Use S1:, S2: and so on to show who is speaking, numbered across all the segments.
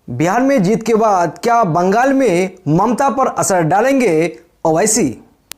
S1: बिहार में जीत के बाद क्या बंगाल में ममता पर असर डालेंगे ओवैसी?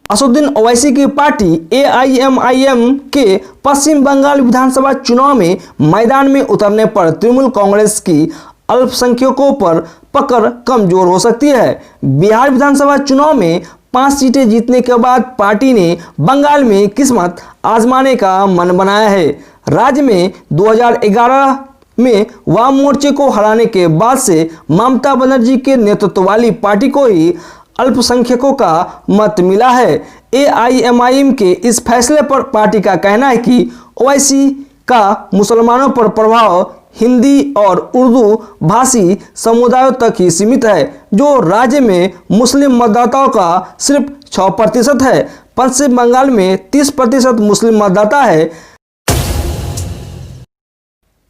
S1: असदुद्दीन ओवैसी की पार्टी एआईएमआईएम के पश्चिम बंगाल विधानसभा चुनाव में मैदान में उतरने पर तृणमूल कांग्रेस की अल्पसंख्यकों पर पकड़ कमजोर हो सकती है। बिहार विधानसभा चुनाव में 5 सीटें जीतने के बाद पार्टी ने बंगाल में किस्मत आजमाने का मन बनाया है। राज्य में 2011 में वाम मोर्चे को हराने के बाद से ममता बनर्जी के नेतृत्व वाली पार्टी को ही अल्पसंख्यकों का मत मिला है। एआईएमआईएम के इस फैसले पर पार्टी का कहना है कि ओवैसी का मुसलमानों पर प्रभाव हिंदी और उर्दू भाषी समुदायों तक ही सीमित है, जो राज्य में मुस्लिम मतदाताओं का सिर्फ 6% है। पश्चिम बंगाल में 30% मुस्लिम मतदाता है।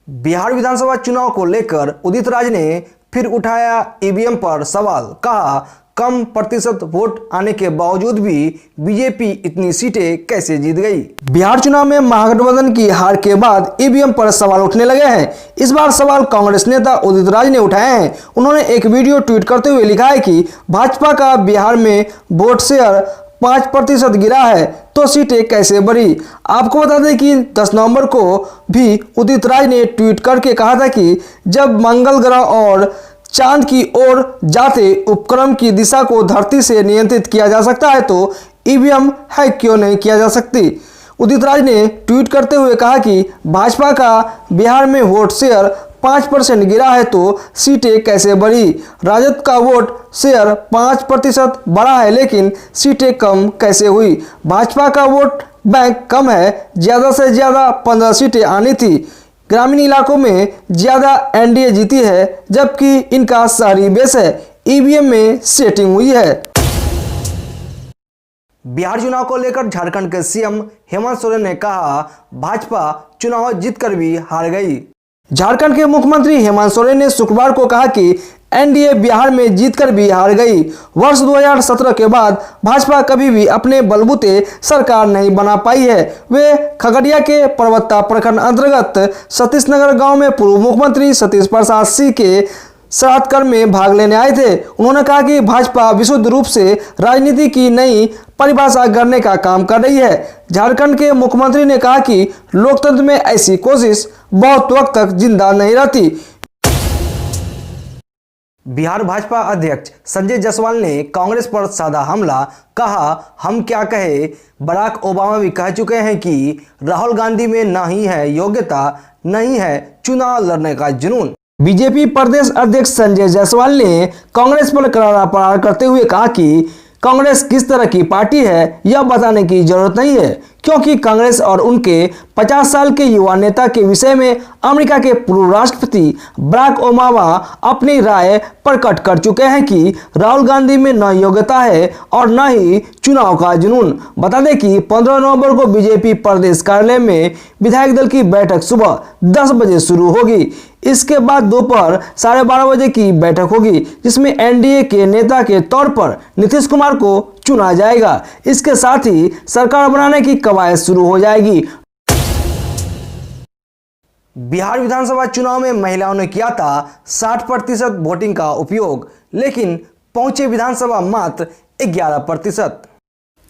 S1: बिहार विधानसभा चुनाव को लेकर उदित राज ने फिर उठाया ईवीएम पर सवाल। कहा, कम प्रतिशत वोट आने के बावजूद भी बीजेपी इतनी सीटें कैसे जीत गई? बिहार चुनाव में महागठबंधन की हार के बाद ईवीएम पर सवाल उठने लगे हैं। इस बार सवाल कांग्रेस नेता उदित राज ने उठाए हैं। उन्होंने एक वीडियो ट्वीट करते हुए लिखा है कि भाजपा का बिहार में वोट शेयर 5% गिरा है तो सीटें कैसे बढ़ी। आपको बता दें कि 10 नवंबर को भी उदित राज ने ट्वीट करके कहा था कि जब मंगल ग्रह और चांद की ओर जाते उपक्रम की दिशा को धरती से नियंत्रित किया जा सकता है तो ईवीएम है क्यों नहीं किया जा सकती। उदित राज ने ट्वीट करते हुए कहा कि भाजपा का बिहार में वोट शेयर 5% गिरा है तो सीटें कैसे बढ़ी। राजद का वोट शेयर 5% बढ़ा है लेकिन सीटें कम कैसे हुई। भाजपा का वोट बैंक कम है, ज़्यादा से ज़्यादा 15 सीटें आनी थी। ग्रामीण इलाकों में ज़्यादा एनडीए जीती है जबकि इनका शहरी बेस है। ईवीएम में सेटिंग हुई है। बिहार चुनाव को लेकर झारखंड के सीएम हेमंत सोरेन ने कहा, भाजपा चुनाव जीतकर भी हार गई। झारखंड के मुख्यमंत्री हेमंत सोरेन ने शुक्रवार को कहा कि एनडीए बिहार में जीतकर भी हार गई। वर्ष 2017 के बाद भाजपा कभी भी अपने बलबूते सरकार नहीं बना पाई है। वे खगड़िया के परबत्ता प्रखंड अंतर्गत सतीश नगर गांव में पूर्व मुख्यमंत्री सतीश प्रसाद सिंह के श्राद्ध कर्म में भाग लेने आए थे। उन्होंने कहा कि भाजपा विशुद्ध रूप से राजनीति की नई परिभाषा करने का काम कर रही है। झारखंड के मुख्यमंत्री ने कहा कि लोकतंत्र में ऐसी कोशिश बहुत वक्त तक जिंदा नहीं रहती। बिहार भाजपा अध्यक्ष संजय जायसवाल ने कांग्रेस पर साधा हमला। कहा, हम क्या कहे, बराक ओबामा भी कह चुके हैं कि राहुल गांधी में न ही है योग्यता, नहीं है चुनाव लड़ने का जुनून। बीजेपी प्रदेश अध्यक्ष संजय जायसवाल ने कांग्रेस पर करारा प्रहार करते हुए कहा कि कांग्रेस किस तरह की पार्टी है यह बताने की जरूरत नहीं है, क्योंकि कांग्रेस और उनके 50 साल के युवा नेता के विषय में अमेरिका के पूर्व राष्ट्रपति बराक ओबामा अपनी राय प्रकट कर चुके हैं कि राहुल गांधी में न योग्यता है और न ही चुनाव का जुनून। बता दें कि 15 नवंबर को बीजेपी प्रदेश कार्यालय में विधायक दल की बैठक सुबह 10 बजे शुरू होगी। इसके बाद दोपहर 12:30 बजे की बैठक होगी, जिसमें एनडीए के नेता के तौर पर नीतीश कुमार को चुना जाएगा। इसके साथ ही सरकार बनाने की कवायद शुरू हो जाएगी। बिहार विधानसभा चुनाव में महिलाओं ने किया था 60% वोटिंग का उपयोग, लेकिन पहुंचे विधानसभा मात्र 11%।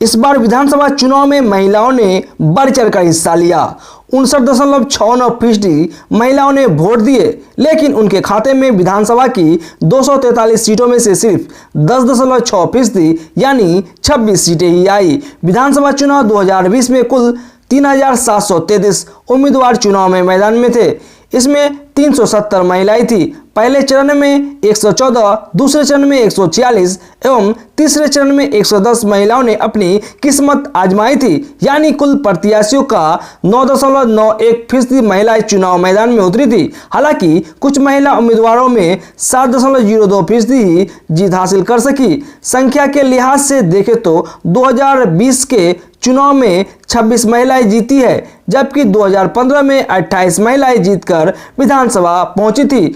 S1: इस बार विधानसभा चुनाव में महिलाओं ने बढ़ चढ़कर हिस्सा लिया। 59.69% महिलाओं ने वोट दिए, लेकिन उनके खाते में विधानसभा की 243 सीटों में से सिर्फ 10.6% यानी 26 सीटें ही आई। विधानसभा चुनाव 2020 में कुल 3733 उम्मीदवार चुनाव में मैदान में थे। इसमें 370 महिलाएं थी। पहले चरण में 114, दूसरे चरण में 146 एवं तीसरे चरण में 110 महिलाओं ने अपनी किस्मत आजमाई थी। यानी कुल प्रत्याशियों का 9.91% महिलाएं चुनाव मैदान में उतरी थी। हालांकि कुछ महिला उम्मीदवारों में 7.02% ही जीत हासिल कर सकी। संख्या के लिहाज से देखें तो 2020 के चुनाव में 26 महिलाएं जीती है, जबकि 2015 में 28 महिलाएं जीतकर विधानसभा पहुंची थी।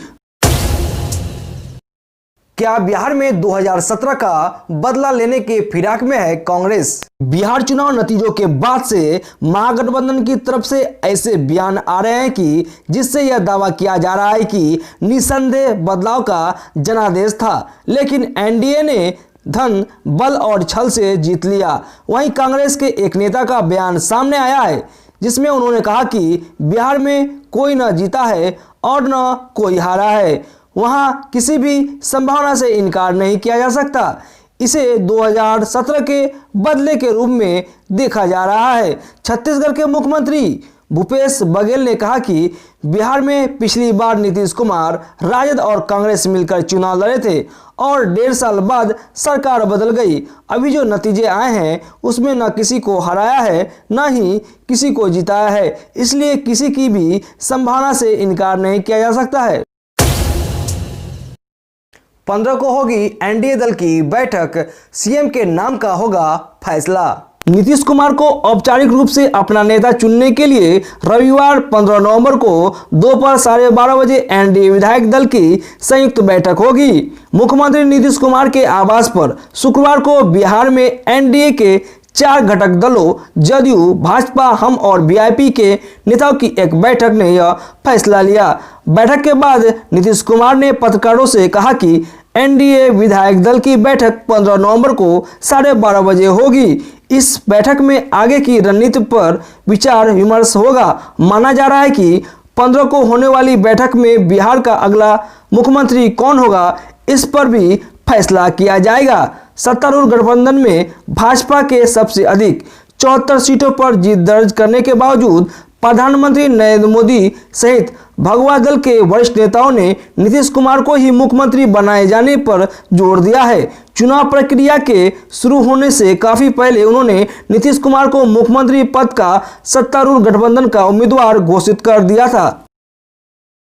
S1: क्या बिहार में 2017 का बदला लेने के फिराक में है कांग्रेस? बिहार चुनाव नतीजों के बाद से महागठबंधन की तरफ से ऐसे बयान आ रहे हैं कि जिससे यह दावा किया जा रहा है कि निसंदेह बदलाव का जनादेश था, लेकिन एनडीए ने धन, बल और छल से जीत लिया। वहीं कांग्रेस के एक नेता का बयान सामने आया है जिसमें उन्होंने कहा कि बिहार में कोई न जीता है और न कोई हारा है, वहां किसी भी संभावना से इनकार नहीं किया जा सकता। इसे 2017 के बदले के रूप में देखा जा रहा है। छत्तीसगढ़ के मुख्यमंत्री भूपेश बघेल ने कहा कि बिहार में पिछली बार नीतीश कुमार, राजद और कांग्रेस मिलकर चुनाव लड़े थे और 1.5 साल बाद सरकार बदल गई। अभी जो नतीजे आए हैं उसमें न किसी को हराया है न ही किसी को जिताया है, इसलिए किसी की भी संभावना से इनकार नहीं किया जा सकता है। 15 को होगी एनडीए दल की बैठक, सीएम के नाम का होगा फैसला। नीतीश कुमार को औपचारिक रूप से अपना नेता चुनने के लिए रविवार 15 नवंबर को दोपहर 12:30 बजे एनडीए विधायक दल की संयुक्त बैठक होगी। मुख्यमंत्री नीतीश कुमार के आवास पर शुक्रवार को बिहार में एनडीए के 4 घटक दलों जदयू, भाजपा, हम और वीआईपी के नेताओं की एक बैठक ने यह फैसला लिया। बैठक के बाद नीतीश कुमार ने पत्रकारों से कहा कि एनडीए विधायक दल की बैठक 15 नवंबर को 12:30 बजे होगी। इस बैठक में आगे की रणनीति पर विचार विमर्श होगा। माना जा रहा है कि 15 को होने वाली बैठक में बिहार का अगला मुख्यमंत्री कौन होगा, इस पर भी फैसला किया जाएगा। सत्तारूढ़ गठबंधन में भाजपा के सबसे अधिक 74 सीटों पर जीत दर्ज करने के बावजूद प्रधानमंत्री नरेंद्र मोदी सहित भगवा दल के वरिष्ठ नेताओं ने नीतीश कुमार को ही मुख्यमंत्री बनाए जाने पर जोर दिया है। चुनाव प्रक्रिया के शुरू होने से काफी पहले उन्होंने नीतीश कुमार को मुख्यमंत्री पद का सत्तारूढ़ गठबंधन का उम्मीदवार घोषित कर दिया था।